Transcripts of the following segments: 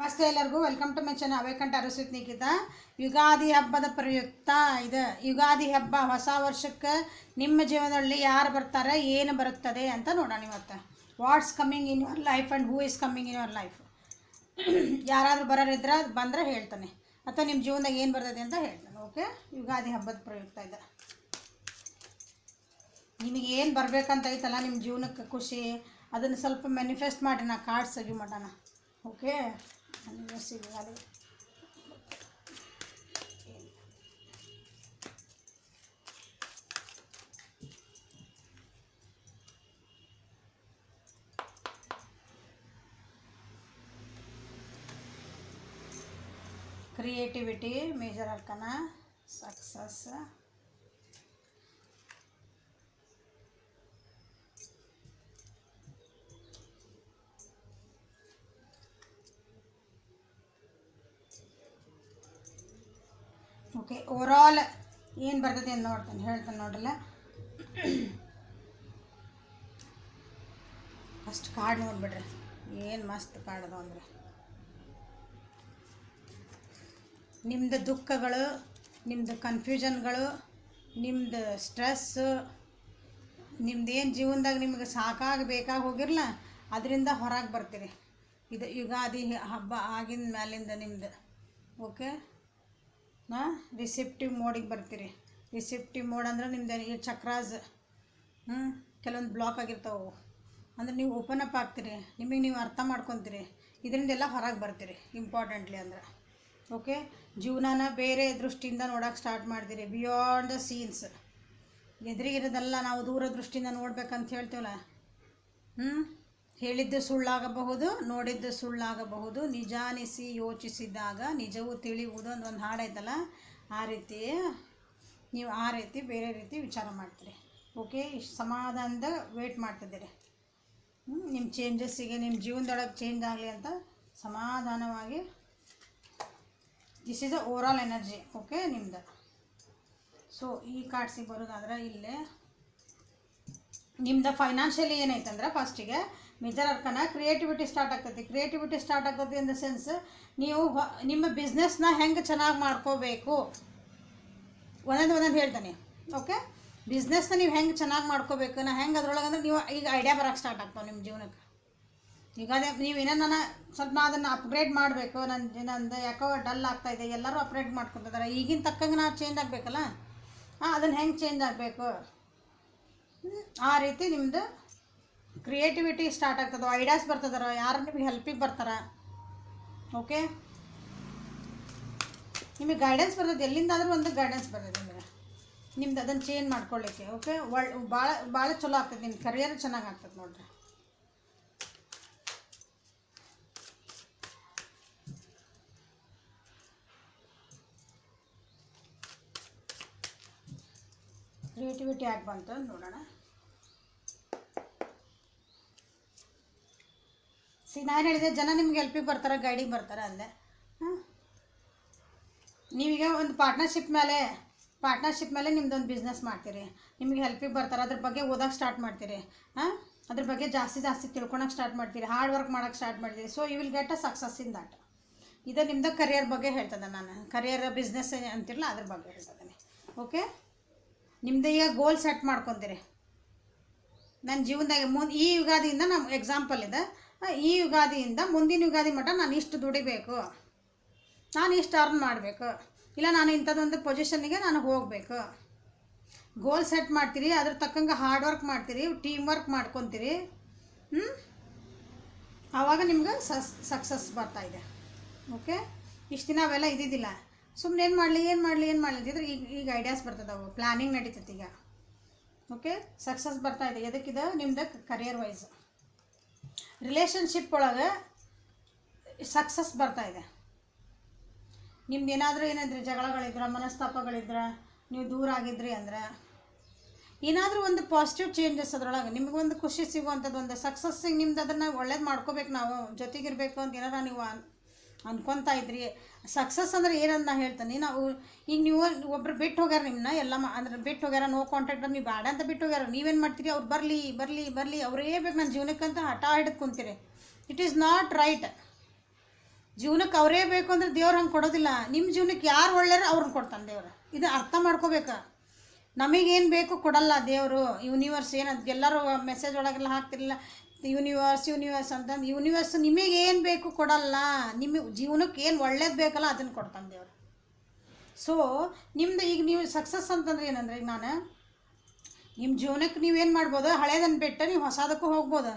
ನಮಸ್ತೆ ಎಲ್ಲರಿಗೂ welcome to my channel awaken arise with Nikhita. Ugadi ಹಬ್ಬದ ಪ್ರಯುಕ್ತ ಇದು ಯುಗಾದಿ ಹಬ್ಬ ಹೊಸ ವರ್ಷಕ್ಕೆ ನಿಮ್ಮ ಜೀವನದಲ್ಲಿ ಯಾರು ಬರ್ತಾರೆ, ಏನು ಬರುತ್ತದೆ ಅಂತ ನೋಡೋಣ ಇವತ್ತು. What's coming in your life and who is coming in your life. ಯಾರಾದರೂ ಬರೋರಿದ್ರೆ ಬಂದರೆ ಹೇಳ್ತಾನೆ, ಅಥವಾ ನಿಮ್ಮ ಜೀವನದಾಗ ಏನು ಬರ್ತದೆ ಅಂತ ಹೇಳ್ತಾನೆ. ಓಕೆ, ಯುಗಾದಿ ಹಬ್ಬದ ಪ್ರಯುಕ್ತ ಇದೆ. ನಿಮಗೆ ಏನು ಬರಬೇಕಂತ ಐತಲ್ಲ ನಿಮ್ಮ ಜೀವನಕ್ಕೆ ಖುಷಿ, ಅದನ್ನು ಸ್ವಲ್ಪ ಮ್ಯಾನಿಫೆಸ್ಟ್ ಮಾಡಿ ನಾ ಕಾರ್ಡ್ಸ್ ತೆಗಿ ಮಾಡೋಣ. Okay, Ugadi creativity, major ಅರ್ಕನ, success, okay. Overall ಏನು ಬರ್ತದೆ ಅಂತ ಹೇಳ್ತಾನೆ ನೋಡ್ರಲ್ಲ. ಫಸ್ಟ್ ಕಾರ್ಡ್ ನೋಡ್ಬಿಡ್ರಿ, ಏನು ಮಸ್ತ್ ಕಾರ್ಡ್ ಅದಾವ ಅಂದರೆ ನಿಮ್ಮದು ದುಃಖಗಳು, ನಿಮ್ಮದು ಕನ್ಫ್ಯೂಷನ್ಗಳು, ನಿಮ್ಮದು ಸ್ಟ್ರೆಸ್ಸು, ನಿಮ್ದೇನು ಜೀವನದಾಗ ನಿಮ್ಗೆ ಸಾಕಾಗಿ ಬೇಕಾಗಿ ಹೋಗಿರಲ್ಲ, ಅದರಿಂದ ಹೊರಗೆ ಬರ್ತೀರಿ. ಇದು ಯುಗಾದಿ ಹಬ್ಬ ಆಗಿನ ಮ್ಯಾಲಿಂದ ನಿಮ್ಮದು. ಓಕೆ, ರಿಸೆಪ್ಟಿವ್ ಮೋಡಿಗೆ ಬರ್ತೀರಿ. ರಿಸೆಪ್ಟಿವ್ ಮೋಡ್ ಅಂದ್ರೆ ನಿಮ್ದು ಈ ಚಕ್ರಾಸ್ ಕೆಲವೊಂದು ಬ್ಲಾಕ್ ಆಗಿರ್ತಾವೆ, ಅಂದ್ರೆ ನೀವು ಓಪನ್ ಅಪ್ ಆಗ್ತೀರಿ, ನಿಮಗೆ ನೀವು ಅರ್ಥ ಮಾಡ್ಕೊತೀರಿ, ಇದರಿಂದೆಲ್ಲ ಹೊರಗೆ ಬರ್ತೀರಿ ಇಂಪಾರ್ಟೆಂಟ್ಲಿ ಅಂದ್ರೆ. ಓಕೆ, ಜೀವನನ ಬೇರೆ ದೃಷ್ಟಿಯಿಂದ ನೋಡೋಕೆ ಸ್ಟಾರ್ಟ್ ಮಾಡ್ತೀರಿ. ಬಿಯಾಂಡ್ ದ ಸೀನ್ಸ್, ಎದುರಿಗಿರೋದೆಲ್ಲ ನಾವು ದೂರ ದೃಷ್ಟಿಯಿಂದ ನೋಡ್ಬೇಕಂತ ಹೇಳ್ತೀವಲ್ಲ. ಹೇಳಿದ್ದು ಸುಳ್ಳಾಗಬಹುದು, ನೋಡಿದ್ದು ಸುಳ್ಳಾಗಬಹುದು, ನಿಜಾನಿಸಿ ಯೋಚಿಸಿದಾಗ ನಿಜವೂ ತಿಳಿಯುವುದು ಅಂತ ಒಂದು ಹಾಡೈತಲ್ಲ, ಆ ರೀತಿ ನೀವು ಆ ರೀತಿ ಬೇರೆ ರೀತಿ ವಿಚಾರ ಮಾಡ್ತೀರಿ. ಓಕೆ, ಇಷ್ಟು ಸಮಾಧಾನದ ವೇಟ್ ಮಾಡ್ತಿದ್ದೀರಿ. ನಿಮ್ಮ ಚೇಂಜಸ್ಸಿಗೆ, ನಿಮ್ಮ ಜೀವನದೊಳಗೆ ಚೇಂಜ್ ಆಗಲಿ ಅಂತ ಸಮಾಧಾನವಾಗಿ. This is a overall energy. Okay, ನಿಮ್ದು. ಸೊ ಈ ಕಾರ್ಡ್ಸಿಗೆ ಬರೋದಾದ್ರೆ ಇಲ್ಲೇ ನಿಮ್ದು ಫೈನಾನ್ಷಿಯಲಿ ಏನೈತಂದ್ರೆ ಫಸ್ಟಿಗೆ ಮೇಜರ್ ಅರ್ಕನ ಕ್ರಿಯೇಟಿವಿಟಿ ಸ್ಟಾರ್ಟ್ ಆಗ್ತೈತಿ. ಕ್ರಿಯೇಟಿವಿಟಿ ಸ್ಟಾರ್ಟ್ ಆಗ್ತೈತಿ ಇನ್ ದ ಸೆನ್ಸ್ ನೀವು ನಿಮ್ಮ ಬಿಸ್ನೆಸ್ನ ಹೆಂಗೆ ಚೆನ್ನಾಗಿ ಮಾಡ್ಕೋಬೇಕು ಒಂದೊಂದು ಹೇಳ್ತಾನೆ. ಓಕೆ, ಬಿಸ್ನೆಸ್ನ ನೀವು ಹೆಂಗೆ ಚೆನ್ನಾಗಿ ಮಾಡ್ಕೋಬೇಕು, ನಾ ಹೆಂಗೆ ಅದ್ರೊಳಗೆ ಅಂದ್ರೆ ನೀವು ಈಗ ಐಡಿಯಾ ಬರೋಕ್ಕೆ ಸ್ಟಾರ್ಟ್ ಆಗ್ತಾವೆ ನಿಮ್ಮ ಜೀವನಕ್ಕೆ. ಈಗ ಅದೇ ನೀವು ಏನೋ ನಾನು ಸ್ವಲ್ಪ ಅದನ್ನು ಅಪ್ಗ್ರೇಡ್ ಮಾಡಬೇಕು, ನಂದು ಯಾಕೋ ಡಲ್ ಆಗ್ತಾಯಿದೆ, ಎಲ್ಲರೂ ಅಪ್ಗ್ರೇಡ್ ಮಾಡ್ಕೊತಿದ್ದಾರೆ, ಈಗಿನ ತಕ್ಕಂಗೆ ನಾವು ಚೇಂಜ್ ಆಗಬೇಕಲ್ಲ, ಅದನ್ನು ಹೆಂಗೆ ಚೇಂಜ್ ಆಗಬೇಕು, ಆ ರೀತಿ ನಿಮ್ಮದು ಕ್ರಿಯೇಟಿವಿಟಿ ಸ್ಟಾರ್ಟ್ ಆಗ್ತದೆ. ಐಡಿಯಾಸ್ ಬರ್ತದಾರ, ಯಾರು ನಿಮಗೆ ಹೆಲ್ಪಿಗೆ ಬರ್ತಾರೆ. ಓಕೆ, ನಿಮಗೆ ಗೈಡೆನ್ಸ್ ಬರ್ತದೆ, ಎಲ್ಲಿಂದಾದರೂ ಒಂದು ಗೈಡೆನ್ಸ್ ಬರ್ತದೆ ನಿಮ್ದು ಅದನ್ನು ಚೇಂಜ್ ಮಾಡ್ಕೊಳ್ಳಿಕ್ಕೆ. ಓಕೆ, ಭಾಳ ಚಲೋ ಆಗ್ತದೆ, ನಿಮ್ಮ ಕರಿಯರ್ ಚೆನ್ನಾಗಿ ಆಗ್ತದೆ ನೋಡ್ರಿ. ಕ್ರಿಯೇಟಿವಿಟಿ ಯಾಕೆ ಬಂತು ನೋಡೋಣ. ನಾನು ಹೇಳಿದೆ ಜನ ನಿಮ್ಗೆ ಹೆಲ್ಪಿಗೆ ಬರ್ತಾರೆ, ಗೈಡಿಗೆ ಬರ್ತಾರೆ ಅಂದೆ. ನೀವೀಗ ಒಂದು ಪಾರ್ಟ್ನರ್ಶಿಪ್ ಮೇಲೆ ನಿಮ್ದೊಂದು ಬಿಸ್ನೆಸ್ ಮಾಡ್ತೀರಿ, ನಿಮಗೆ ಹೆಲ್ಪಿಗೆ ಬರ್ತಾರೆ, ಅದ್ರ ಬಗ್ಗೆ ಓದೋಕೆ ಸ್ಟಾರ್ಟ್ ಮಾಡ್ತೀರಿ, ಅದ್ರ ಬಗ್ಗೆ ಜಾಸ್ತಿ ತಿಳ್ಕೊಳಕ್ಕೆ ಸ್ಟಾರ್ಟ್ ಮಾಡ್ತೀರಿ, ಹಾರ್ಡ್ ವರ್ಕ್ ಮಾಡೋಕ್ಕೆ ಸ್ಟಾರ್ಟ್ ಮಾಡ್ತೀರಿ. So you will get a success in that. ಇದು ನಿಮ್ಮದು ಕರಿಯರ್ ಬಗ್ಗೆ ಹೇಳ್ತದೆ, ನಾನು ಕರಿಯರ್ ಬಿಸ್ನೆಸ್ ಅಂತಿರಲ್ಲ ಅದ್ರ ಬಗ್ಗೆ ಹೇಳ್ತಿದ್ದೀನಿ. ಓಕೆ, ನಿಮ್ಮದು ಈಗ ಗೋಲ್ ಸೆಟ್ ಮಾಡ್ಕೊತೀರಿ. ನನ್ನ ಜೀವನದಾಗ ಈ ಯುಗಾದಿಯಿಂದ ನಮ್ಮ ಎಕ್ಸಾಂಪಲ್ ಇದೆ, ಈ ಯುಗಾದಿಯಿಂದ ಮುಂದಿನ ಯುಗಾದಿ ಮಟ್ಟ ನಾನು ಇಷ್ಟು ದುಡಿಬೇಕು, ನಾನು ಇಷ್ಟು ಅರ್ನ್ ಮಾಡಬೇಕು, ಇಲ್ಲ ನಾನು ಇಂಥದ್ದೊಂದು ಪೊಸಿಷನ್ನಿಗೆ ನಾನು ಹೋಗಬೇಕು. ಗೋಲ್ ಸೆಟ್ ಮಾಡ್ತೀರಿ, ಅದ್ರ ತಕ್ಕಂಗೆ ಹಾರ್ಡ್ ವರ್ಕ್ ಮಾಡ್ತೀರಿ, ಟೀಮ್ ವರ್ಕ್ ಮಾಡ್ಕೊತೀರಿ. ಆವಾಗ ನಿಮ್ಗೆ ಸಕ್ಸಸ್ ಬರ್ತಾಯಿದೆ. ಓಕೆ, ಇಷ್ಟು ದಿನ ಅವೆಲ್ಲ ಇದ್ದಿದ್ದಿಲ್ಲ, ಸುಮ್ಮನೆ ಏನು ಮಾಡಲಿ ಅಂತಿದ್ರೆ ಈಗ ಐಡಿಯಾಸ್ ಬರ್ತದವು, ಪ್ಲ್ಯಾನಿಂಗ್ ನಡೀತೈತಿ ಈಗ. ಓಕೆ, ಸಕ್ಸಸ್ ಬರ್ತಾಯಿದೆ. ಎದಕ್ಕಿದೆ ನಿಮ್ದು ಕರಿಯರ್ ವೈಸ್. ರಿಲೇಷನ್ಶಿಪ್ ಒಳಗೆ ಸಕ್ಸಸ್ ಬರ್ತಾಯಿದೆ. ನಿಮ್ದು ಏನಾದರೂ ಜಗಳಗಳಿದ್ರೆ, ಮನಸ್ತಾಪಗಳಿದ್ರೆ, ನೀವು ದೂರ ಆಗಿದ್ರಿ ಅಂದ್ರೆ ಏನಾದರೂ ಒಂದು ಪಾಸಿಟಿವ್ ಚೇಂಜಸ್ ಅದರೊಳಗೆ ನಿಮಗೊಂದು ಖುಷಿ ಸಿಗುವಂಥದ್ದು, ಒಂದು ಸಕ್ಸಸ್ಸಿಗೆ ನಿಮ್ದು ಅದನ್ನು ಒಳ್ಳೇದು ಮಾಡ್ಕೋಬೇಕು, ನಾವು ಜೊತೆಗಿರಬೇಕು ಅಂತ ಏನಾರ ನೀವು ಅನ್ಕೊತಾ ಇದ್ರಿ. ಸಕ್ಸಸ್ ಅಂದರೆ ಏನಂತ ನಾ ಹೇಳ್ತೀನಿ. ನಾವು ಈಗ ನೀವು ಒಬ್ರು ಬಿಟ್ಟು ಹೋಗ್ಯಾರ, ನಿಮ್ಮನ್ನ ಎಲ್ಲ ಅಂದ್ರೆ ಬಿಟ್ಟು ಹೋಗ್ಯಾರ, ನೋ ಕಾಂಟ್ಯಾಕ್ಟ್, ನೀವು ಬೇಡ ಅಂತ ಬಿಟ್ಟು ಹೋಗ್ಯಾರ, ನೀವೇನು ಮಾಡ್ತೀರಿ, ಅವ್ರು ಬರಲಿ ಅವರೇ ಬೇಕು ನನ್ನ ಜೀವನಕ್ಕಂತ ಹಠ ಹಿಡಿದು ಕುಂತೀರಿ. It is not right. ಜೀವನಕ್ಕೆ ಅವರೇ ಬೇಕು ಅಂದ್ರೆ ದೇವ್ರು ಹಂಗೆ ಕೊಡೋದಿಲ್ಲ. ನಿಮ್ಮ ಜೀವನಕ್ಕೆ ಯಾರು ಒಳ್ಳೆಯರು ಅವ್ರನ್ನ ಕೊಡ್ತಾನೆ ದೇವ್ರು. ಇದು ಅರ್ಥ ಮಾಡ್ಕೋಬೇಕು. ನಮಗೇನು ಬೇಕು ಕೊಡಲ್ಲ ದೇವರು. ಯೂನಿವರ್ಸ್ ಏನಂತ ಎಲ್ಲರೂ ಮೆಸೇಜ್ ಒಳಗೆಲ್ಲ ಹಾಕ್ತಿರಲಿಲ್ಲ, ಯೂನಿವರ್ಸ್ ಅಂತಂದು. ಯೂನಿವರ್ಸ್ ನಿಮಗೇನು ಬೇಕು ಕೊಡಲ್ಲ. ನಿಮಗೆ ಜೀವನಕ್ಕೆ ಏನು ಒಳ್ಳೇದು ಬೇಕಲ್ಲ ಅದನ್ನು ಕೊಡ್ತಾನೆ ದೇವರು. ಸೊ ನಿಮ್ಮದು ಈಗ ನೀವು ಸಕ್ಸಸ್ ಅಂತಂದ್ರೆ ಏನಂದ್ರೆ, ಈಗ ನಾನು ನಿಮ್ಮ ಜೀವನಕ್ಕೆ ನೀವೇನು ಮಾಡ್ಬೋದು, ಹಳೇದನ್ನು ಬಿಟ್ಟು ನೀವು ಹೊಸದಕ್ಕೂ ಹೋಗ್ಬೋದು.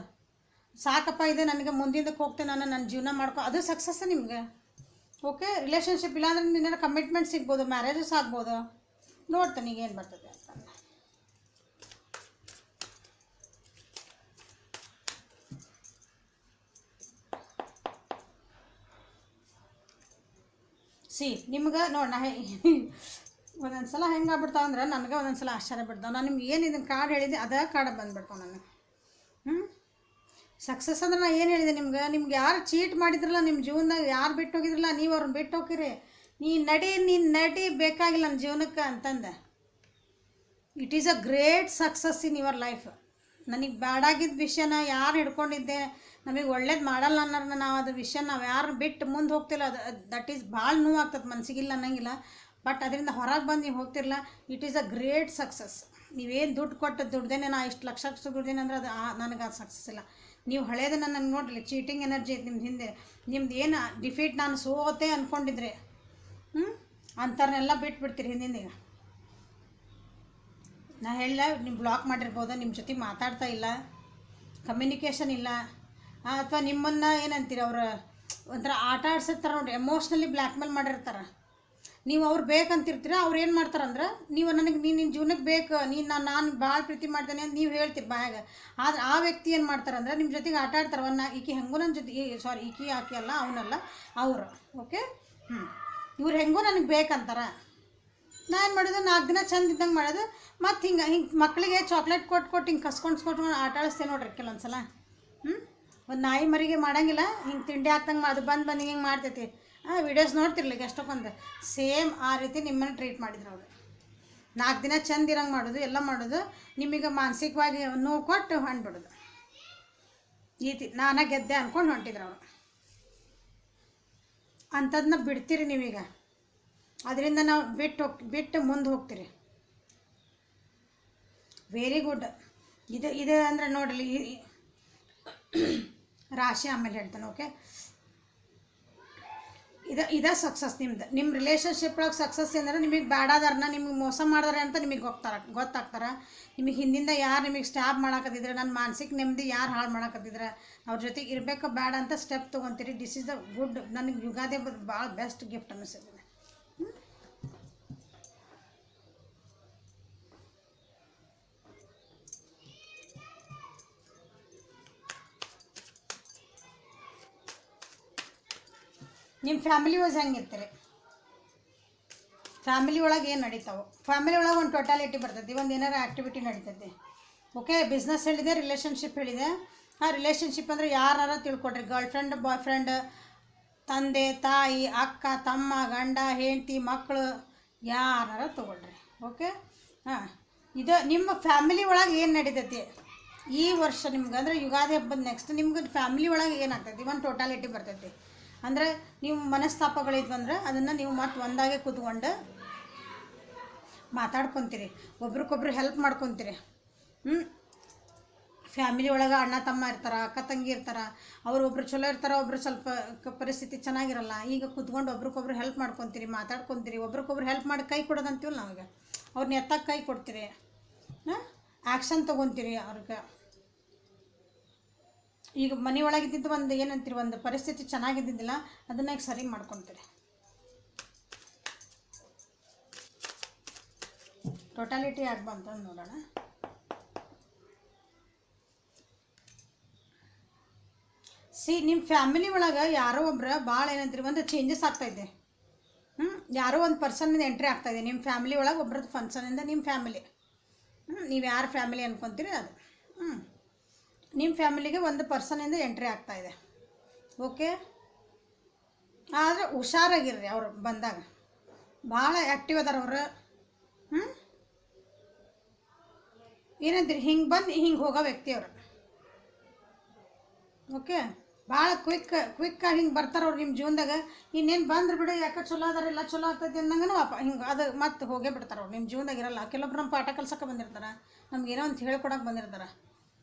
ಸಾಕಪ್ಪ ಇದೆ ನನಗೆ ಮುಂದಿನದಕ್ಕೆ ಹೋಗ್ತೇನೆ, ನನ್ನ ಜೀವನ ಮಾಡ್ಕೊ, ಅದು ಸಕ್ಸಸ್ ನಿಮ್ಗೆ. ಓಕೆ, ರಿಲೇಷನ್ಶಿಪ್ ಇಲ್ಲಾಂದ್ರೆ ನಿನ್ನ ಕಮಿಟ್ಮೆಂಟ್ ಸಿಗ್ಬೋದು, ಮ್ಯಾರೇಜಸ್ ಆಗ್ಬೋದು. ನೋಡ್ತಾನೆ ಈಗ ಏನು ಬರ್ತದೆ ಅಂತ. ನಿಮ್ಗೆ ನೋಡಿ, ನಾ ಒಂದೊಂದು ಸಲ ಹೆಂಗೆ ಆಗ್ಬಿಡ್ತಾವಂದ್ರೆ ನನಗೆ ಒಂದೊಂದು ಸಲ ಆಶ್ಚರ್ಯ ಬಿಡ್ತಾವೆ. ನಾನು ನಿಮ್ಗೆ ಏನು ಇದನ್ನು ಕಾರ್ಡ್ ಹೇಳಿದೆ ಅದೇ ಕಾರ್ಡ್ ಬಂದುಬಿಡ್ತಾವೆ ನನಗೆ. ಸಕ್ಸಸ್ ಅಂದ್ರೆ ನಾನು ಏನು ಹೇಳಿದೆ ನಿಮ್ಗೆ ಯಾರು ಚೀಟ್ ಮಾಡಿದ್ರಲ್ಲ ನಿಮ್ಮ ಜೀವನದಾಗ, ಯಾರು ಬಿಟ್ಟು ಹೋಗಿದ್ರಲ್ಲ, ನೀವು ಅವ್ರನ್ನ ಬಿಟ್ಟು ಹೋಗಿರಿ. ನೀನು ನಡಿ ಬೇಕಾಗಿಲ್ಲ ನನ್ನ ಜೀವನಕ್ಕೆ ಅಂತಂದೆ. It is a great success in your life. ನನಗೆ ಬ್ಯಾಡಾಗಿದ್ದ ವಿಷಯನ ಯಾರು ಹಿಡ್ಕೊಂಡಿದ್ದೆ, ನಮಗೆ ಒಳ್ಳೇದು ಮಾಡಲ್ಲ ಅನ್ನೋರನ್ನ ನಾವು ಅದ್ರ ವಿಷಯ ನಾವು ಯಾರು ಬಿಟ್ಟು ಮುಂದೆ ಹೋಗ್ತಿಲ್ಲ, ಅದು ದಟ್ ಈಸ್ ಭಾಳ ನೋವಾಗ್ತದೆ, ಮನಸ್ಸಿಗಿಲ್ಲ ಅನ್ನಂಗಿಲ್ಲ. ಬಟ್ ಅದರಿಂದ ಹೊರಗೆ ಬಂದು ನೀವು ಹೋಗ್ತಿರಲ್ಲ, it is a great success. ನೀವೇನು ದುಡ್ಡು ಕೊಟ್ಟು ದುಡ್ದೇನೆ ನಾ ಇಷ್ಟು ಲಕ್ಷ ದುಡ್ದೇನೆ ಅಂದ್ರೆ ಅದು ನನಗೆ ಅದು ಸಕ್ಸಸ್ ಇಲ್ಲ. ನೀವು ಹಳೇದನ್ನು ನನಗೆ ನೋಡಲಿ, ಚೀಟಿಂಗ್ ಎನರ್ಜಿ ಐತೆ ನಿಮ್ದು ಹಿಂದೆ. ನಿಮ್ದು ಏನು ಡಿಫೀಟ್, ನಾನು ಸೋತೆ ಅಂದ್ಕೊಂಡಿದ್ರೆ ಅಂಥವ್ರನ್ನೆಲ್ಲ ಬಿಟ್ಬಿಡ್ತೀರಿ ಹಿಂದಿಂದೀಗ. ನಾ ಹೇಳ, ನೀವು ಬ್ಲಾಕ್ ಮಾಡಿರ್ಬೋದು, ನಿಮ್ಮ ಜೊತೆ ಮಾತಾಡ್ತಾ ಇಲ್ಲ, ಕಮ್ಯುನಿಕೇಷನ್ ಇಲ್ಲ, ಅಥವಾ ನಿಮ್ಮನ್ನು ಏನಂತೀರಿ ಅವರು ಒಂಥರ ಆಟ ಆಡ್ಸಿರ್ತಾರೆ ನೋಡಿರಿ, ಎಮೋಷ್ನಲಿ ಬ್ಲ್ಯಾಕ್ ಮೇಲ್ ಮಾಡಿರ್ತಾರೆ. ನೀವು ಅವ್ರು ಬೇಕಂತಿರ್ತೀರ, ಅವ್ರು ಏನು ಮಾಡ್ತಾರಂದ್ರೆ, ನೀವು ನನಗೆ ನಿನ್ನ ಜೀವನಕ್ಕೆ ಬೇಕು, ನಾನು ಭಾಳ ಪ್ರೀತಿ ಮಾಡ್ತೇನೆ ಅಂತ ನೀವು ಹೇಳ್ತೀರಿ ಬಾಯಾಗ. ಆದರೆ ಆ ವ್ಯಕ್ತಿ ಏನು ಮಾಡ್ತಾರಂದ್ರೆ ನಿಮ್ಮ ಜೊತೆಗೆ ಆಟ ಆಡ್ತಾರೆ. ಈಕಿ ಹೆಂಗೂ ನನ್ನ ಜೊತೆ, ಸಾರಿ ಈಕಿ ಆಕೆ ಅಲ್ಲ, ಅವನಲ್ಲ ಅವರು. ಓಕೆ, ಇವ್ರು ಹೆಂಗೂ ನನಗೆ ಬೇಕಂತಾರೆ. ನಾ ಏನು ಮಾಡೋದು, 4 ದಿನ ಚಂದ ಇದ್ದಂಗೆ ಮಾಡೋದು. ಮತ್ತು ಹಿಂಗೆ ಮಕ್ಕಳಿಗೆ ಚಾಕ್ಲೇಟ್ ಕೊಟ್ಟು ಹಿಂಗೆ ಕಸ್ಕೊಂಡು ಆಟ ಆಡಿಸ್ತೇನೆ ನೋಡ್ರಿ ಕೆಲವೊಂದು ಸಲ. ಒಂದು ನಾಯಿ ಮರಿಗೆ ಮಾಡೋಂಗಿಲ್ಲ, ಹಿಂಗೆ ತಿಂಡಿ ಹಾಕ್ದಂಗೆ ಅದು ಬಂದು ಹಿಂಗೆ ಮಾಡ್ತೈತಿ. ವೀಡಿಯೋಸ್ ನೋಡ್ತಿರ್ಲಿಕ್ಕೆ ಎಷ್ಟೊಂದು ಸೇಮ್ ಆ ರೀತಿ ನಿಮ್ಮನ್ನು ಟ್ರೀಟ್ ಮಾಡಿದ್ರು ಅವರು. 4 ದಿನ ಚಂದ ಇರಂಗೆ ಮಾಡೋದು, ಎಲ್ಲ ಮಾಡೋದು, ನಿಮಗೆ ಮಾನಸಿಕವಾಗಿ ನೋವು ಕೊಟ್ಟು ಹೊಂಟ್ಬಿಡೋದು. ನಾನೇ ಗೆದ್ದೆ ಅಂದ್ಕೊಂಡು ಹೊಂಟಿದ್ರು ಅವರು. ಅಂಥದನ್ನ ಬಿಡ್ತೀರಿ ನೀವೀಗ. ಅದರಿಂದ ನಾವು ಬಿಟ್ಟು ಮುಂದೆ ಹೋಗ್ತೀರಿ. Very good. ಇದು ಅಂದರೆ ನೋಡಲಿ, ರಾಶಿ ಆಮೇಲೆ ಹೇಳ್ತಾನೆ. ಓಕೆ, ಇದೇ ಸಕ್ಸಸ್ ನಿಮ್ದು. ನಿಮ್ಮ ರಿಲೇಷನ್ಶಿಪ್ ಒಳಗೆ ಸಕ್ಸಸ್ ಅಂದರೆ ನಿಮಗೆ ಬ್ಯಾಡಾದಾರನ್ನ, ನಿಮಗೆ ಮೋಸ ಮಾಡಿದಾರೆ ಅಂತ ನಿಮಗೆ ಗೊತ್ತಾಗ್ತಾರೆ. ನಿಮಗೆ ಹಿಂದಿಂದ ಯಾರು ನಿಮಗೆ ಸ್ಟ್ಯಾಪ್ ಮಾಡಾಕತ್ತಿದ್ರೆ, ನನ್ನ ಮಾನಸಿಕ ನೆಮ್ಮದಿ ಯಾರು ಹಾಳು ಮಾಡಾಕತ್ತಿದ್ರೆ, ಅವ್ರ ಜೊತೆಗೆ ಇರಬೇಕು ಬೇಡ ಅಂತ ಸ್ಟೆಪ್ ತೊಗೊತೀರಿ. This is the good. ನನಗೆ ಯುಗಾದಿ ಭಾಳ ಬೆಸ್ಟ್ ಗಿಫ್ಟ್ ಅನ್ನಿಸಿದೆ. ನಿಮ್ಮ ಫ್ಯಾಮಿಲಿ ವೈಸ್ ಹೆಂಗಿರ್ತೀರಿ, ಫ್ಯಾಮಿಲಿ ಒಳಗೆ ಏನು ನಡೀತಾವೆ, ಫ್ಯಾಮಿಲಿ ಒಳಗೆ ಒಂದು ಟೋಟಾಲಿಟಿ ಬರ್ತೈತಿ, ಒಂದು ಏನಾರು ಆ್ಯಕ್ಟಿವಿಟಿ ನಡೀತೈತಿ. ಓಕೆ, ಬಿಸ್ನೆಸ್ ಹೇಳಿದೆ, ರಿಲೇಷನ್ಶಿಪ್ ಹೇಳಿದೆ. ರಿಲೇಷನ್ಶಿಪ್ ಅಂದರೆ ಯಾರು ತಿಳ್ಕೊಡ್ರಿ, ಗರ್ಲ್ ಫ್ರೆಂಡ್, ಬಾಯ್ ಫ್ರೆಂಡ್, ತಂದೆ ತಾಯಿ, ಅಕ್ಕ ತಮ್ಮ, ಗಂಡ ಹೆಂಡತಿ, ಮಕ್ಕಳು, ಯಾರು ತೊಗೊಳ್ರಿ. ಓಕೆ, ಇದು ನಿಮ್ಮ ಫ್ಯಾಮಿಲಿ ಒಳಗೆ ಏನು ನಡೀತೈತಿ ಈ ವರ್ಷ ನಿಮ್ಗೆ. ಅಂದರೆ ಯುಗಾದಿ ಹಬ್ಬದ ನೆಕ್ಸ್ಟ್ ನಿಮ್ಗೆ ಫ್ಯಾಮಿಲಿ ಒಳಗೆ ಏನಾಗ್ತೈತಿ, ಒಂದು ಟೋಟಾಲಿಟಿ ಬರ್ತೈತಿ. ಅಂದರೆ ನೀವು ಮನಸ್ತಾಪಗಳಿದ್ವಂದ್ರೆ ಅದನ್ನು ನೀವು ಮತ್ತೆ ಒಂದಾಗೆ ಕೂತ್ಕೊಂಡು ಮಾತಾಡ್ಕೊತೀರಿ, ಒಬ್ರಿಗೊಬ್ರು ಹೆಲ್ಪ್ ಮಾಡ್ಕೊತೀರಿ. ಫ್ಯಾಮಿಲಿ ಒಳಗೆ ಅಣ್ಣ ತಮ್ಮ ಇರ್ತಾರೆ, ಅಕ್ಕ ತಂಗಿ ಇರ್ತಾರೆ, ಒಬ್ರು ಚಲೋ ಇರ್ತಾರೆ, ಒಬ್ರು ಸ್ವಲ್ಪ ಪರಿಸ್ಥಿತಿ ಚೆನ್ನಾಗಿರಲ್ಲ. ಈಗ ಕೂತ್ಕೊಂಡು ಒಬ್ರಿಗೊಬ್ರು ಹೆಲ್ಪ್ ಮಾಡ್ಕೊತೀರಿ, ಮಾತಾಡ್ಕೊತೀರಿ. ಒಬ್ರಿಗೊಬ್ರು ಹೆಲ್ಪ್ ಮಾಡಿ ಕೈ ಕೊಡೋದಂತೀವಲ್ಲ ನಾವೀಗ, ಅವ್ರನ್ನ ಎತ್ತಕ್ಕೆ ಕೈ ಕೊಡ್ತೀರಿ, ಆ್ಯಕ್ಷನ್ ತೊಗೊತೀರಿ ಅವ್ರಿಗೆ. ಈಗ ಮನೆ ಒಳಗಿದ್ದಿದ್ದು ಒಂದು ಏನಂತೀರಿ, ಒಂದು ಪರಿಸ್ಥಿತಿ ಚೆನ್ನಾಗಿದ್ದಿದ್ದಿಲ್ಲ, ಅದನ್ನ ಈಗ ಸರಿ ಮಾಡ್ಕೊತೀರಿ. ಟೋಟಾಲಿಟಿ ಆಗ್ಬಂತ ನೋಡೋಣ. ನಿಮ್ಮ ಫ್ಯಾಮಿಲಿ ಒಳಗೆ ಯಾರೋ ಒಬ್ರು ಭಾಳ ಏನಂತೀರಿ, ಒಂದು ಚೇಂಜಸ್ ಆಗ್ತಾಯಿದೆ. ಯಾರೋ ಒಂದು ಪರ್ಸನ್ನಿಂದ ಎಂಟ್ರಿ ಆಗ್ತಾಯಿದೆ ನಿಮ್ಮ ಫ್ಯಾಮಿಲಿ ಒಳಗೆ. ಒಬ್ರದ್ದು ಫಂಕ್ಷನಿಂದ ನಿಮ್ಮ ಫ್ಯಾಮಿಲಿ, ನೀವು ಯಾರು ಫ್ಯಾಮಿಲಿ ಅಂದ್ಕೊತೀರಿ ಅದು. ನಿಮ್ಮ ಫ್ಯಾಮಿಲಿಗೆ ಒಂದು ಪರ್ಸನಿಂದ ಎಂಟ್ರಿ ಆಗ್ತಾಯಿದೆ. ಓಕೆ, ಆದರೆ ಹುಷಾರಾಗಿರ್ರಿ. ಅವರು ಬಂದಾಗ ಭಾಳ ಆ್ಯಕ್ಟಿವ್ ಅದಾರ ಅವರು. ಏನಂತೀರಿ, ಹಿಂಗೆ ಬಂದು ಹಿಂಗೆ ಹೋಗೋ ವ್ಯಕ್ತಿ ಅವರು. ಓಕೆ, ಭಾಳ ಕ್ವಿಕ್ಕಾಗಿ ಹಿಂಗೆ ಬರ್ತಾರೆ ಅವ್ರು ನಿಮ್ಮ ಜೀವನದಾಗ. ಇನ್ನೇನು ಬಂದ್ರೆ ಬಿಡು ಯಾಕೆ ಚಲೋ ಅದಾರೆಲ್ಲ ಚಲೋ ಆಗ್ತೈತಿ ಅಂದಂಗೆ ಹಿಂಗೆ ಅದು ಮತ್ತೆ ಹೋಗೇ ಬಿಡ್ತಾರೆ ಅವ್ರು ನಿಮ್ಮ ಜೀವನದಾಗ ಇರಲ್ಲ. ಕೆಲವೊಬ್ರು ನಮ್ಮ ಪಾಠ ಕಲ್ಸಕ್ಕೆ ಬಂದಿರ್ತಾರೆ, ನಮ್ಗೆ ಏನೋ ಒಂದು ಹೇಳ್ಕೊಡಕ್ಕೆ ಬಂದಿರ್ತಾರೆ.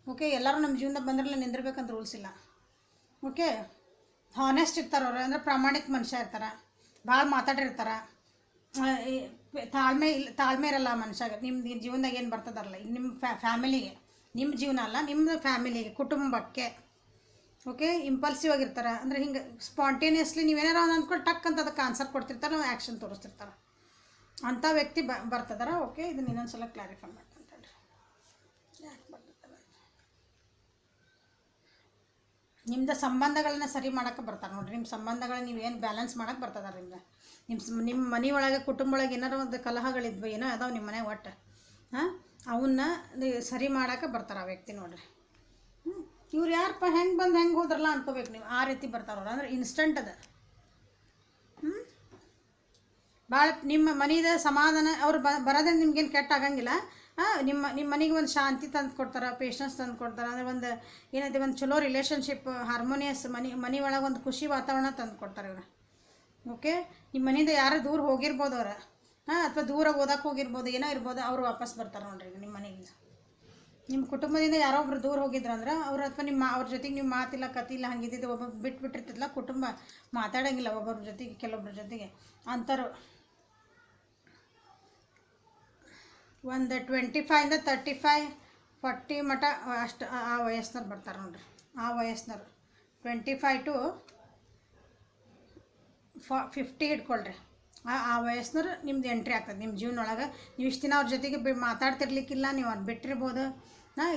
ಓಕೆ, ಎಲ್ಲರೂ ನಮ್ಮ ಜೀವನದಾಗ ಬಂದ್ರಲ್ಲ ನಿಂದಿರ್ಬೇಕಂತ ರೂಲ್ಸ್ ಇಲ್ಲ. ಓಕೆ, ಹಾನೆಸ್ಟ್ ಇರ್ತಾರೆ ಅವ್ರು, ಅಂದರೆ ಪ್ರಾಮಾಣಿಕ ಮನುಷ್ಯ ಇರ್ತಾರೆ, ಭಾಳ ಮಾತಾಡಿರ್ತಾರೆ. ತಾಳ್ಮೆ ಇರಲ್ಲ ಮನುಷ್ಯಾಗ. ನಿಮ್ಮ ಜೀವನದಾಗ ಏನು ಬರ್ತದಾರಲ್ಲ ನಿಮ್ಮ ಫ್ಯಾಮಿಲಿಗೆ, ನಿಮ್ಮ ಜೀವನ ಅಲ್ಲ ನಿಮ್ಮದು ಫ್ಯಾಮಿಲಿಗೆ, ಕುಟುಂಬಕ್ಕೆ. ಓಕೆ, ಇಂಪಲ್ಸಿವ್ ಆಗಿರ್ತಾರೆ, ಅಂದರೆ ಹಿಂಗೆ ಸ್ಪಾಂಟೇನಿಯಸ್ಲಿ ನೀವೇನಾರ ಒಂದು ಅಂದ್ಕೊಂಡು ಟಕ್ ಅಂತ ಅದಕ್ಕೆ ಆನ್ಸರ್ ಕೊಡ್ತಿರ್ತಾರೆ, ನಾವು ಆ್ಯಕ್ಷನ್ ತೋರಿಸ್ತಿರ್ತಾರೆ. ಅಂಥ ವ್ಯಕ್ತಿ ಬರ್ತದಾರ. ಓಕೆ, ಇದನ್ನ ಇನ್ನೊಂದು ಸಲ ಕ್ಲಾರಿಫೈ ಮಾಡ್ತೀನಿ ಹೇಳ್ರಿ. ಯಾಕೆ ಬರ್ತಾರೆ? ನಿಮ್ಮದು ಸಂಬಂಧಗಳನ್ನ ಸರಿ ಮಾಡೋಕ್ಕೆ ಬರ್ತಾರೆ ನೋಡಿರಿ. ನಿಮ್ಮ ಸಂಬಂಧಗಳನ್ನ ನೀವೇನು ಬ್ಯಾಲೆನ್ಸ್ ಮಾಡೋಕ್ಕೆ ಬರ್ತದಾರ ನಿಮ್ಗೆ. ನಿಮ್ಮ ಮನೆ ಒಳಗೆ ಕುಟುಂಬ ಒಳಗೆ ಏನಾರು ಒಂದು ಕಲಹಗಳಿದ್ವು ಏನೋ ಅದಾವೆ ನಿಮ್ಮ ಮನೆಗೆ ಒಟ್ಟು, ಅವನ್ನ ಸರಿ ಮಾಡೋಕೆ ಬರ್ತಾರೆ ಆ ವ್ಯಕ್ತಿ ನೋಡಿರಿ. ಇವ್ರು ಯಾರಪ್ಪ ಹೆಂಗೆ ಬಂದು ಹೆಂಗೆ ಹೋದ್ರಲ್ಲ ಅನ್ಕೋಬೇಕು ನೀವು. ಆ ರೀತಿ ಬರ್ತಾರವ್ರು, ಅಂದ್ರೆ ಇನ್ಸ್ಟಂಟ್ ಅದ. ಭಾಳ ನಿಮ್ಮ ಮನೆದ ಸಮಾಧಾನ ಅವ್ರು ಬರೋದ್ರಿಂದ ನಿಮ್ಗೇನು ಕೆಟ್ಟ ಆಗಂಗಿಲ್ಲ. ನಿಮ್ಮ ಮನೆಗೆ ಒಂದು ಶಾಂತಿ ತಂದು ಕೊಡ್ತಾರೆ, ಪೇಷನ್ಸ್ ತಂದು ಕೊಡ್ತಾರೆ, ಅಂದರೆ ಒಂದು ಏನೈತೆ ಒಂದು ಚಲೋ ರಿಲೇಷನ್ಶಿಪ್, ಹಾರ್ಮೋನಿಯಸ್ ಮನೆ ಒಳಗೆ ಒಂದು ಖುಷಿ ವಾತಾವರಣ ತಂದು ಕೊಡ್ತಾರೆ ಇವರು. ಓಕೆ, ನಿಮ್ಮ ಮನೆಯಿಂದ ಯಾರು ದೂರ ಹೋಗಿರ್ಬೋದು ಅವ್ರು, ಅಥವಾ ದೂರ ಓದಕ್ಕೆ ಹೋಗಿರ್ಬೋದು, ಏನೋ ಇರ್ಬೋದು, ಅವರು ವಾಪಸ್ ಬರ್ತಾರೆ ನೋಡ್ರಿ ನಿಮ್ಮ ಮನೆಗೆ. ನಿಮ್ಮ ಕುಟುಂಬದಿಂದ ಯಾರೋ ಒಬ್ರು ದೂರ ಹೋಗಿದ್ರಂದ್ರೆ ಅವ್ರು, ಅಥವಾ ಅವ್ರ ಜೊತೆಗೆ ನೀವು ಮಾತಿಲ್ಲ ಕತಿಲ್ಲ ಹಂಗಿದ್ದಿದ್ದು, ಒಬ್ಬೊಬ್ಬರು ಬಿಟ್ಬಿಟ್ಟಿರ್ತಿಲ್ಲ ಕುಟುಂಬ, ಮಾತಾಡೋಂಗಿಲ್ಲ ಒಬ್ಬೊಬ್ರ ಜೊತೆಗೆ, ಕೆಲವೊಬ್ರ ಜೊತೆಗೆ ಅಂಥವ್ರು ಒಂದು 25 35 40 ಮಟ ಅಷ್ಟು ಆ ವಯಸ್ಸಿನವ್ರು ಬರ್ತಾರೆ ನೋಡ್ರಿ. ಆ ವಯಸ್ಸಿನವ್ರು 25 to 50 ಹಿಡ್ಕೊಳ್ರಿ. ಆ ವಯಸ್ಸಿನವ್ರು ನಿಮ್ದು ಎಂಟ್ರಿ ಆಗ್ತದೆ ನಿಮ್ಮ ಜೀವನೊಳಗೆ. ನೀವು ಇಷ್ಟು ದಿನ ಅವ್ರ ಜೊತೆಗೆ ಮಾತಾಡ್ತಿರ್ಲಿಕ್ಕಿಲ್ಲ, ನೀವು ಅವ್ರು ಬಿಟ್ಟಿರ್ಬೋದು,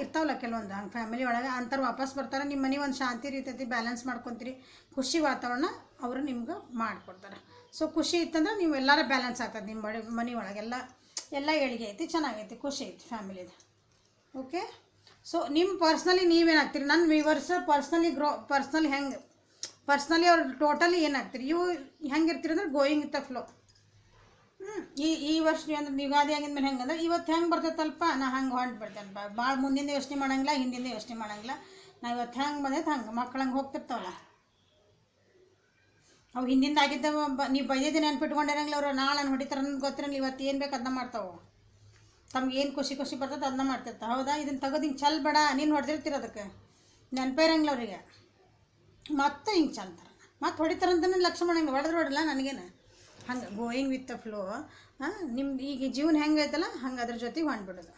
ಇರ್ತಾವಲ್ಲ ಕೆಲವೊಂದು ಹಂಗೆ ಫ್ಯಾಮಿಲಿ ಒಳಗೆ. ಅಂಥವ್ರು ವಾಪಸ್ ಬರ್ತಾರೆ. ನಿಮ್ಮ ಮನೆ ಒಂದು ಶಾಂತಿ ಇರ್ತೈತಿ, ಬ್ಯಾಲೆನ್ಸ್ ಮಾಡ್ಕೊತೀರಿ, ಖುಷಿ ವಾತಾವರಣ ಅವರು ನಿಮ್ಗೆ ಮಾಡಿಕೊಡ್ತಾರೆ. ಸೊ ಖುಷಿ ಇತ್ತಂದ್ರೆ ನೀವು ಎಲ್ಲರೂ ಬ್ಯಾಲೆನ್ಸ್ ಆಗ್ತದೆ ನಿಮ್ಮ ಮನೆ ಒಳಗೆ. ಎಲ್ಲ ಏಳಿಗೆ ಐತಿ, ಚೆನ್ನಾಗೈತಿ, ಖುಷಿ ಐತಿ ಫ್ಯಾಮಿಲಿದು. ಓಕೆ, ಸೊ ನಿಮ್ಮ ಪರ್ಸ್ನಲಿ ನೀವೇನಾಗ್ತೀರಿ, ನನ್ನ ವ್ಯೂವರ್ಸ್ ಪರ್ಸ್ನಲಿ ಅವ್ರು ಟೋಟಲಿ ಏನಾಗ್ತೀರಿ, ಇವು ಹೆಂಗೆ ಇರ್ತೀರಿ ಅಂದ್ರೆ ಗೋಯಿಂಗ್ ವಿತ್ ದ ಫ್ಲೋ. ಈ ವರ್ಷ ಅಂದ್ರೆ ಯುಗಾದಿ ಆಗಿದ್ಮೇಲೆ ಹೆಂಗಂದ್ರೆ ಇವತ್ತು ಹೆಂಗೆ ಬರ್ತೈತಲ್ಪ ನಾ ಹಂಗೆ ಹೊಂಟು ಬಿಡ್ತೇನೆ. ಭಾಳ ಮುಂದಿಂದ ಯೋಚನೆ ಮಾಡೋಂಗಿಲ್ಲ, ಹಿಂದಿಂದ ಯೋಚನೆ ಮಾಡೋಂಗಿಲ್ಲ. ನಾ ಇವತ್ತು ಹೆಂಗೆ ಬಂದೈತೆ ಹಂಗೆ ಮಕ್ಳು ಹಂಗೆ ಹೋಗ್ತಿರ್ತಾವಲ್ಲ, ಅವು ಹಿಂದಿಂದ ಆಗಿದ್ದಾವ. ನೀವು ಬೈದಿದ್ದು ನೆನ್ಪಿಟ್ಕೊಂಡಿರಂಗಿಲ್ಲ ಅವರು, ನಾಳೆ ನಾನು ಹೊಡಿತಾರೆ ಅನ್ನೋದು ಗೊತ್ತಿರಂಗಿಲ್ಲ. ಇವತ್ತು ಏನು ಬೇಕು ಅದನ್ನ ಮಾಡ್ತಾವೆ. ತಮ್ಗೆ ಏನು ಖುಷಿ ಬರ್ತದೆ ಅದನ್ನ ಮಾಡ್ತಿರ್ತಾವೆ. ಹೌದಾ, ಇದನ್ನು ತೆಗೆದು ಹಿಂಗೆ ಚಲ್ ಬೇಡ, ನೀನು ಹೊಡೆದಿರ್ತೀರ, ಅದಕ್ಕೆ ನೆನಪೇ ಅವರಿಗೆ. ಮತ್ತೆ ಹಿಂಗೆ ಚಲ್ತಾರೆ, ಮತ್ತೆ ಹೊಡಿತಾರಂತನೇ ಲಕ್ಷ್ಯ ಮಾಡಂಗಿಲ್ಲ. ಹೊಡೆದಿಲ್ಲ ನನಗೇನು. ಹಂಗೆ ಗೋಯಿಂಗ್ ವಿತ್ ದ ಫ್ಲೋ. ನಿಮ್ದು ಈಗ ಜೀವನ ಹೆಂಗೆ ಐತಲ್ಲ ಹಂಗೆ ಅದ್ರ ಜೊತೆಗೆ ಹೊಂಟ್ಬಿಡೋದು.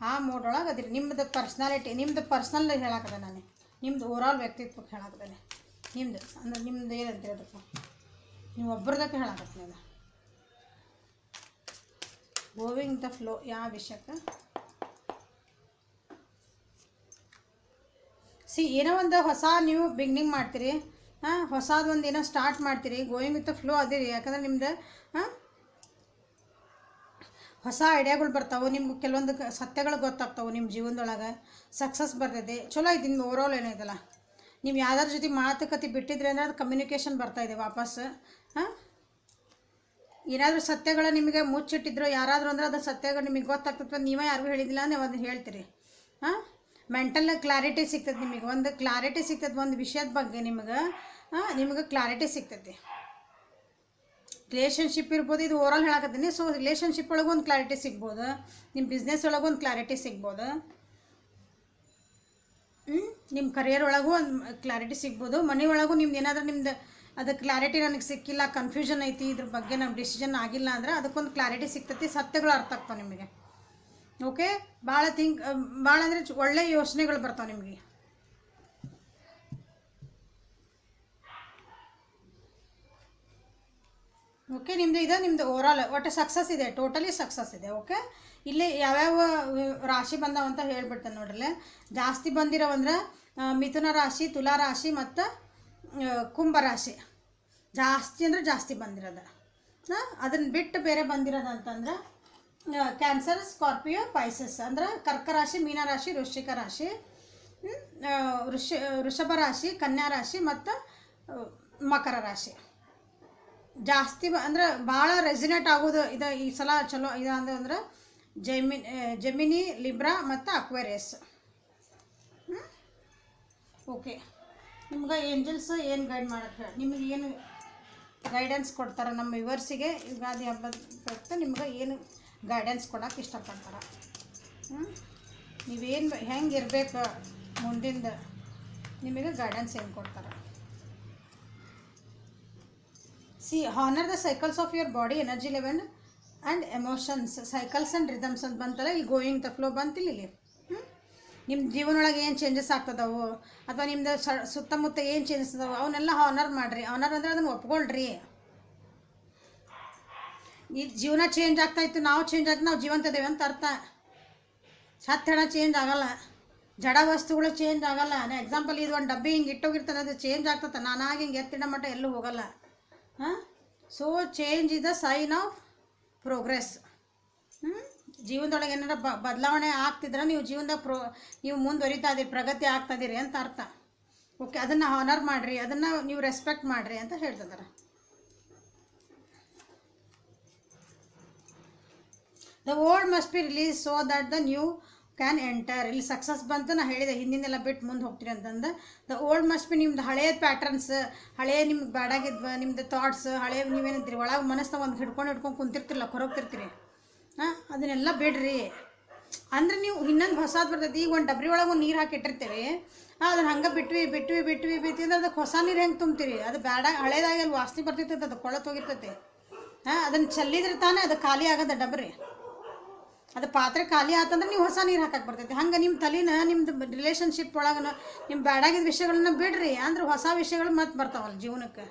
ಆ ಮೋಡೊಳಗೆ ಅದ್ರಿ ನಿಮ್ಮದು ಪರ್ಸ್ನಾಲಿಟಿ, ನಿಮ್ಮದು ಪರ್ಸ್ನಲ್ ಹೇಳಾಕದ ನಾನು, ನಿಮ್ಮದು ಓವರಾಲ್ ವ್ಯಕ್ತಿತ್ವಕ್ಕೆ ಹೇಳಾಕದೇನೆ. ನಿಮ್ಮದು ಅಂದ್ರೆ ನಿಮ್ದು ಏನಂತೀರಿ ಅದಕ್ಕೆ, ನೀವು ಒಬ್ಬರದಕ್ಕೆ ಹೇಳಾಕತ್ತೀನಿ. ಗೋವಿಂಗ್ ದ ಫ್ಲೋ ಯಾವ ವಿಷಯಕ್ಕೆ ಏನೋ ಒಂದು ಹೊಸ ನೀವು ಬಿಗ್ನಿಂಗ್ ಮಾಡ್ತೀರಿ, ಹೊಸದೊಂದು ಏನೋ ಸ್ಟಾರ್ಟ್ ಮಾಡ್ತೀರಿ. ಗೋಯಿಂಗ್ ವಿತ್ ದ ಫ್ಲೋ ಅದಿರಿ. ಯಾಕಂದ್ರೆ ನಿಮ್ದು ಹೊಸ ಐಡಿಯಾಗಳು ಬರ್ತಾವೆ, ನಿಮ್ಗೆ ಕೆಲವೊಂದು ಸತ್ಯಗಳು ಗೊತ್ತಾಗ್ತಾವೆ, ನಿಮ್ಮ ಜೀವನದೊಳಗೆ ಸಕ್ಸಸ್ ಬರ್ತೈತಿ. ಚಲೋ ಐತಿ ನಿಮ್ದು ಓವರಾಲ್ ಏನೈತಲ್ಲ. ನೀವು ಯಾವ್ದಾರ ಜೊತೆ ಮಾತುಕತೆ ಬಿಟ್ಟಿದ್ರೆ ಅಂದ್ರೆ ಅದು ಕಮ್ಯುನಿಕೇಷನ್ ಬರ್ತಾಯಿದೆ ವಾಪಸ್. ಏನಾದರೂ ಸತ್ಯಗಳು ನಿಮಗೆ ಮುಚ್ಚಿಟ್ಟಿದ್ರು ಯಾರಾದರೂ ಅಂದ್ರೆ ಅದು ಸತ್ಯಗಳು ನಿಮಗೆ ಗೊತ್ತಾಗ್ತದೆ, ನೀವೇ ಯಾರಿಗೂ ಹೇಳಿದಿಲ್ಲ ನೀವು ಅದನ್ನು ಹೇಳ್ತೀರಿ. ಮೆಂಟಲ್ ಕ್ಲಾರಿಟಿ ಸಿಗ್ತದೆ ನಿಮಗೆ, ಒಂದು ಕ್ಲಾರಿಟಿ ಸಿಗ್ತದೆ ಒಂದು ವಿಷಯದ ಬಗ್ಗೆ ನಿಮಗೆ ಕ್ಲಾರಿಟಿ ಸಿಗ್ತೈತಿ. ರಿಲೇಷನ್ಶಿಪ್ ಇರ್ಬೋದು, ಇದು ಓವರಾಲ್ ಹೇಳಕತ್ತೀನಿ. ಸೊ ರಿಲೇಷನ್ಶಿಪ್ ಒಳಗೆ ಒಂದು ಕ್ಲಾರಿಟಿ ಸಿಗ್ಬೋದು, ನಿಮ್ಮ ಬಿಸ್ನೆಸ್ ಒಳಗೆ ಒಂದು ಕ್ಲಾರಿಟಿ ಸಿಗ್ಬೋದು, ನಿಮ್ಮ ಕರಿಯರ್ ಒಳಗೂ ಒಂದು ಕ್ಲಾರಿಟಿ ಸಿಗ್ಬೋದು, ಮನೆ ಒಳಗೂ ನಿಮ್ದು ಏನಾದರೂ ನಿಮ್ದು ಅದು ಕ್ಲಾರಿಟಿ ನನಗೆ ಸಿಕ್ಕಿಲ್ಲ, ಕನ್ಫ್ಯೂಷನ್ ಐತಿ, ಇದ್ರ ಬಗ್ಗೆ ನಮ್ಮ ಡಿಸಿಷನ್ ಆಗಿಲ್ಲ ಅಂದ್ರೆ ಅದಕ್ಕೊಂದು ಕ್ಲಾರಿಟಿ ಸಿಗ್ತೈತಿ, ಸತ್ಯಗಳು ಅರ್ಥ ಆಗ್ತಾವೆ ನಿಮಗೆ. ಓಕೆ, ಭಾಳ ಅಂದರೆ ಒಳ್ಳೆಯ ಯೋಚನೆಗಳು ಬರ್ತಾವೆ ನಿಮಗೆ. ಓಕೆ, ನಿಮ್ಮದು ಓವರಾಲ್ ಒಟ್ಟು ಸಕ್ಸಸ್ ಇದೆ, ಟೋಟಲಿ ಸಕ್ಸಸ್ ಇದೆ. ಓಕೆ, ಇಲ್ಲಿ ಯಾವ್ಯಾವ ರಾಶಿ ಬಂದಾವ ಅಂತ ಹೇಳ್ಬಿಡ್ತೇನೆ ನೋಡ್ರಲ್ಲೇ. ಜಾಸ್ತಿ ಬಂದಿರೋವಂದ್ರೆ ಮಿಥುನ ರಾಶಿ, ತುಲಾ ರಾಶಿ ಮತ್ತು ಕುಂಭ ರಾಶಿ ಜಾಸ್ತಿ ಅಂದರೆ ಜಾಸ್ತಿ ಬಂದಿರೋದು. ಅದನ್ನು ಬಿಟ್ಟು ಬೇರೆ ಬಂದಿರೋದಂತಂದ್ರೆ ಕ್ಯಾನ್ಸರ್, ಸ್ಕಾರ್ಪಿಯೋ, ಪೈಸಸ್ ಅಂದ್ರೆ ಕರ್ಕ ರಾಶಿ, ಮೀನರಾಶಿ, ವೃಶ್ಚಿಕ ರಾಶಿ, ವೃಷಭ ರಾಶಿ, ಕನ್ಯಾ ರಾಶಿ ಮತ್ತು ಮಕರ ರಾಶಿ ಜಾಸ್ತಿ ಅಂದ್ರೆ ಭಾಳ ರೆಸಿನೇಟ್ ಆಗೋದು ಇದು ಈ ಸಲ ಚಲೋ ಇದು ಅಂದ್ರೆ ಜೆಮಿನಿ, ಲಿಬ್ರಾ ಮತ್ತು ಅಕ್ವೇರಿಯಸ್. ಓಕೆ, ನಿಮ್ಗೆ ಏಂಜಲ್ಸ್ ಏನು ಗೈಡ್ ಮಾಡಕ್ಕೆ ನಿಮಗೆ ಏನು ಗೈಡೆನ್ಸ್ ಕೊಡ್ತಾರೆ ನಮ್ಮ ವ್ಯೂವರ್ಸಿಗೆ ಯುಗಾದಿ ಹಬ್ಬದ ಪ್ರಯುಕ್ತ ನಿಮ್ಗೆ ಏನು ಗೈಡೆನ್ಸ್ ಕೊಡೋಕೆ ಇಷ್ಟಪಡ್ತಾರೆ. ನೀವೇನು ಹೆಂಗೆ ಇರಬೇಕು ಮುಂದಿಂದ ನಿಮಗೆ ಗೈಡೆನ್ಸ್ ಏನು ಕೊಡ್ತಾರೆ. C honour the cycles of your body energy level and emotions cycles and rhythms ಅಂತ ಬಂತಲ್ಲ, ಈ ಗೋಯಿಂಗ್ ದ ಫ್ಲೋ ಬಂತಿಲ್ಲ ಇಲ್ಲಿ. ನಿಮ್ಮ ಜೀವನೊಳಗೆ ಏನು ಚೇಂಜಸ್ ಆಗ್ತದವು ಅಥವಾ ನಿಮ್ದು ಸುತ್ತಮುತ್ತ ಏನು ಚೇಂಜಸ್ ಅದಾವೆ ಅವನ್ನೆಲ್ಲ ಹಾನರ್ ಮಾಡಿರಿ. ಹಾನರ್ ಅಂದರೆ ಅದನ್ನು ಒಪ್ಕೊಳ್ರಿ. ಈ ಜೀವನ ಚೇಂಜ್ ಆಗ್ತಾಯಿತ್ತು, ನಾವು ಚೇಂಜ್ ಆಗ್ತಾ ನಾವು ಜೀವಂತದೇವೆ ಅಂತ ಅರ್ಥ. ಸತ್ಯ ಹಣ ಚೇಂಜ್ ಆಗೋಲ್ಲ, ಜಡ ವಸ್ತುಗಳು ಚೇಂಜ್ ಆಗೋಲ್ಲ. ಎಕ್ಸಾಂಪಲ್ ಇದು ಒಂದು ಡಬ್ಬಿ ಹಿಂಗೆ ಇಟ್ಟೋಗಿರ್ತದೆ, ಅದು ಚೇಂಜ್ ಆಗ್ತದೆ. ನಾನಾಗಿ ಹಿಂಗೆ ಎತ್ತಿಡ ಮಟ್ಟ ಎಲ್ಲೂ ಹೋಗೋಲ್ಲ. So change is the sign of progress. ಜೀವನದೊಳಗೆ ಏನಾರ ಬದಲಾವಣೆ ಆಗ್ತಿದ್ರೆ ನೀವು ಜೀವನದಾಗ ನೀವು ಮುಂದುವರಿತಾ ಇದ್ದೀರಿ, ಪ್ರಗತಿ ಆಗ್ತಾಯಿದ್ದೀರಿ ಅಂತ ಅರ್ಥ. ಓಕೆ, ಅದನ್ನು ಹಾನರ್ ಮಾಡಿರಿ, ಅದನ್ನು ನೀವು ರೆಸ್ಪೆಕ್ಟ್ ಮಾಡಿರಿ ಅಂತ ಹೇಳ್ತಿದ್ದಾರೆ. The old must be release so that the new can enter. ಇಲ್ಲಿ ಸಕ್ಸಸ್ ಬಂತು, ನಾನು ಹೇಳಿದೆ ಹಿಂದಿನೆಲ್ಲ ಬಿಟ್ಟು ಮುಂದೆ ಹೋಗ್ತೀರಿ ಅಂತಂದು. ದ ಓಲ್ಡ್ ಮಸ್ಟ್ ಬಿ ನಿಮ್ದು ಹಳೆಯ ಪ್ಯಾಟ್ರನ್ಸ್, ಹಳೆಯ ನಿಮ್ಗೆ ಬ್ಯಾಡಾಗಿದ್ವ ನಿಮ್ದು ಥಾಟ್ಸ್, ಹಳೆಯ ನೀವೇನಿದ್ರಿ ಒಳಗೆ ಮನಸ್ಸಿನಾಗ ಒಂದು ಹಿಡ್ಕೊಂಡು ಕುಂತಿರ್ತಿರಲ್ಲ, ಹೊರಗ್ತಿರ್ತೀರಿ. ಅದನ್ನೆಲ್ಲ ಬಿಡ್ರಿ. ಅಂದ್ರೆ ನೀವು ಇನ್ನೊಂದು ಹೊಸದು ಬರ್ತೈತಿ. ಈಗ ಒಂದು ಡಬ್ರಿ ಒಳಗೆ ಒಂದು ನೀರು ಹಾಕಿ ಇಟ್ಟಿರ್ತೀವಿ, ಅದನ್ನು ಹಂಗೆ ಬಿಟ್ವಿ ಅಂದ್ರೆ ಅದಕ್ಕೆ ಹೊಸ ನೀರು ಹೆಂಗೆ ತುಂಬ್ತೀರಿ? ಅದು ಬೇಡ, ಹಳೇದಾಗಿ ಅಲ್ಲಿ ವಾಸನೆ ಬರ್ತೈತೆ, ಅದು ಕೊಳತು ಹೋಗಿರ್ತೈತಿ. ಅದನ್ನು ಚೆಲ್ಲಿದ್ರೆ ತಾನೇ ಅದು ಖಾಲಿ ಆಗೋದು ಡಬ್ರಿ. ಅದು ಪಾತ್ರೆ ಖಾಲಿ ಆತಂದ್ರೆ ನೀವು ಹೊಸ ನೀರು ಹಾಕಕ್ಕೆ ಬರ್ತೈತಿ. ಹಂಗೆ ನಿಮ್ಮ ತಲೆನ ನಿಮ್ದು ರಿಲೇಷನ್ಶಿಪ್ ಒಳಗೆ ನಿಮ್ಮ ಬ್ಯಾಡಾಗಿದ್ದ ವಿಷಯಗಳನ್ನ ಬಿಡ್ರಿ. ಅಂದ್ರೆ ಹೊಸ ವಿಷಯಗಳು ಮತ್ತೆ ಬರ್ತಾವಲ್ಲ ಜೀವನಕ್ಕೆ.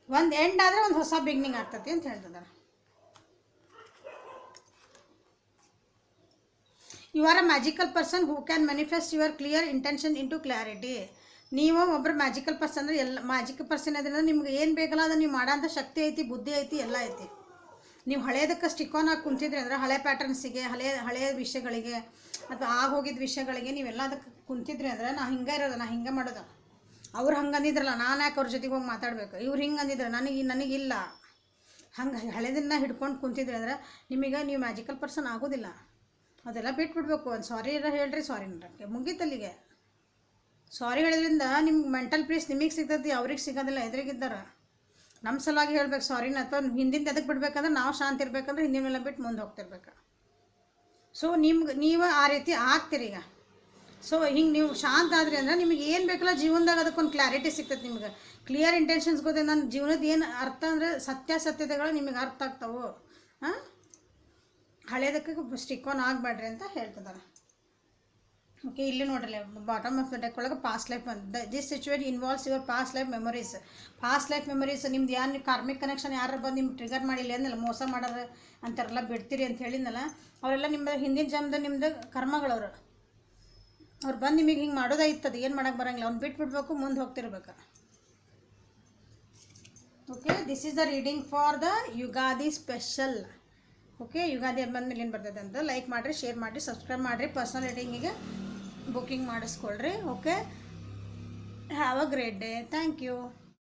ಒಂದು ಎಂಡ್ ಆದರೆ ಒಂದು ಹೊಸ ಬಿಗಿನಿಂಗ್ ಆಗ್ತೈತಿ ಅಂತ ಹೇಳ್ತಿದ್ದಾರೆ. You are a magical person who can manifest your clear intention into clarity. ನೀವು ಒಬ್ಬರು ಮ್ಯಾಜಿಕಲ್ ಪರ್ಸನ್ ಅಂದರೆ ಎಲ್ಲ ಮ್ಯಾಜಿಕಲ್ ಪರ್ಸನ್ ಅದರಿಂದ ನಿಮ್ಗೆ ಏನು ಬೇಕಲ್ಲ ಅದನ್ನು ನೀವು ಮಾಡೋಂಥ ಶಕ್ತಿ ಐತಿ, ಬುದ್ಧಿ ಐತಿ, ಎಲ್ಲ ಐತಿ. ನೀವು ಹಳೇದಕ್ಕೆ ಸ್ಟಿಕ್ ಆಗಿ ಕುಂತಿದ್ರಿ ಅಂದ್ರೆ ಹಳೆ ಪ್ಯಾಟರ್ನ್ಸಿಗೆ, ಹಳೆಯ ವಿಷಯಗಳಿಗೆ ಅಥವಾ ಆಗೋಗಿದ್ದ ವಿಷಯಗಳಿಗೆ ನೀವೆಲ್ಲ ಅದಕ್ಕೆ ಕುಂತಿದ್ರಿ ಅಂದರೆ ನಾ ಹಿಂಗೆ ಇರೋದು, ನಾ ಹಿಂಗೆ ಮಾಡೋದು. ಅವ್ರು ಹಂಗೆ ಅಂದಿದ್ರಲ್ಲ, ನಾನು ಯಾಕೆ ಅವ್ರ ಜೊತೆಗೆ ಹೋಗಿ ಮಾತಾಡಬೇಕು, ಇವ್ರು ಹಿಂಗೆ ಅಂದಿದ್ರು ನನಗಿಲ್ಲ, ಹಂಗೆ ಹಳೆದನ್ನ ಹಿಡ್ಕೊಂಡು ಕುಂತಿದ್ರಿ ಅಂದ್ರೆ ನೀವು ಮ್ಯಾಜಿಕಲ್ ಪರ್ಸನ್ ಆಗೋದಿಲ್ಲ. ಅದೆಲ್ಲ ಬಿಟ್ಬಿಡ್ಬೇಕು. ಒಂದು ಸಾರಿ ಹೇಳ್ರಿ, ಸಾರಿ ಅನ್ನೋಕ್ಕೆ ಮುಗೀತಲ್ಲಿಗೆ. ಸಾರಿ ಹೇಳೋದ್ರಿಂದ ನಿಮ್ಗೆ ಮೆಂಟಲ್ ಪೀಸ್ ನಿಮಗೆ ಸಿಗ್ತೈತಿ, ಅವ್ರಿಗೆ ಸಿಗೋದಿಲ್ಲ. ಎದುರಿಗಿದ್ದಾರೆ ನಮ್ಮ ಸಲುವಾಗಿ ಹೇಳ್ಬೇಕು ಸಾರಿನ. ಅಥವಾ ಹಿಂದಿಂದ ಎದಕ್ಕೆ ಬಿಡ್ಬೇಕಂದ್ರೆ ನಾವು ಶಾಂತಿ ಇರಬೇಕಂದ್ರೆ ಹಿಂದಿನೆಲ್ಲ ಬಿಟ್ಟು ಮುಂದೆ ಹೋಗ್ತಿರ್ಬೇಕು. ಸೊ ನೀವು ಆ ರೀತಿ ಆಗ್ತೀರಿ ಈಗ. ಸೊ ಹಿಂಗೆ ನೀವು ಶಾಂತ ಆದ್ರಿ ಅಂದ್ರೆ ನಿಮಗೆ ಏನು ಬೇಕಲ್ಲ ಜೀವನದಾಗ ಅದಕ್ಕೊಂದು ಕ್ಲಾರಿಟಿ ಸಿಗ್ತೈತೆ. ನಿಮ್ಗೆ ಕ್ಲಿಯರ್ ಇಂಟೆನ್ಷನ್ಸ್ ಗೊತ್ತಿದೆ. ನನ್ನ ಜೀವನದ ಏನು ಅರ್ಥ ಅಂದರೆ ಸತ್ಯಾಸತ್ಯತೆಗಳು ನಿಮಗೆ ಅರ್ಥ ಆಗ್ತಾವೆ. ಹಳೇದಕ್ಕೆ ಸ್ಟಿಕ್ ಆನ್ ಆಗಬೇಡ್ರಿ ಅಂತ ಹೇಳ್ತಿದ್ದಾರೆ. ಓಕೆ, ಇಲ್ಲಿ ನೋಡ್ರಿ ಬಾಟಮ್ ಆಫ್ ದ ಡೆಕ್ ಒಳಗೆ ಪಾಸ್ಟ್ ಲೈಫ್ ಅಂತ. This situate involves your past life memories. Past life memories ನಿಮ್ದು ಏನು ಕಾರ್ಮಿಕ್ ಕನೆಕ್ಷನ್ ಯಾರು ಬಂದು ನಿಮ್ಗೆ ಟ್ರಿಗರ್ ಮಾಡಿಲ್ಲ ಅಂದಲ್ಲ, ಮೋಸ ಮಾಡೋರು ಅಂತಾರೆಲ್ಲ ಬಿಡ್ತೀರಿ ಅಂತ ಹೇಳಿದ್ನಲ್ಲ, ಅವರೆಲ್ಲ ನಿಮ್ಮ ಹಿಂದಿನ ಜನ್ಮದ ನಿಮ್ಮದು ಕರ್ಮಗಳವರು. ಅವ್ರು ಬಂದು ನಿಮಗೆ ಹಿಂಗೆ ಮಾಡೋದಾಯ್ತದೆ, ಏನು ಮಾಡೋಕ್ಕೆ ಬರೋಂಗಿಲ್ಲ. ಅವ್ನು ಬಿಟ್ಬಿಡ್ಬೇಕು, ಮುಂದೆ ಹೋಗ್ತಿರ್ಬೇಕು. Okay, this is the reading for the Ugadi special. Okay, Ugadi ಬಂದಮೇಲೆ ಏನು ಬರ್ತದೆ ಅಂತ ಲೈಕ್ ಮಾಡಿರಿ, ಶೇರ್ ಮಾಡಿರಿ, ಸಬ್ಸ್ಕ್ರೈಬ್ ಮಾಡಿರಿ. ಪರ್ಸನಲ್ ರೀಡಿಂಗಿಗೆ ಬುಕ್ಕಿಂಗ್ ಮಾಡಿಸ್ಕೊಳ್ರಿ. Okay, have a great day. Thank you.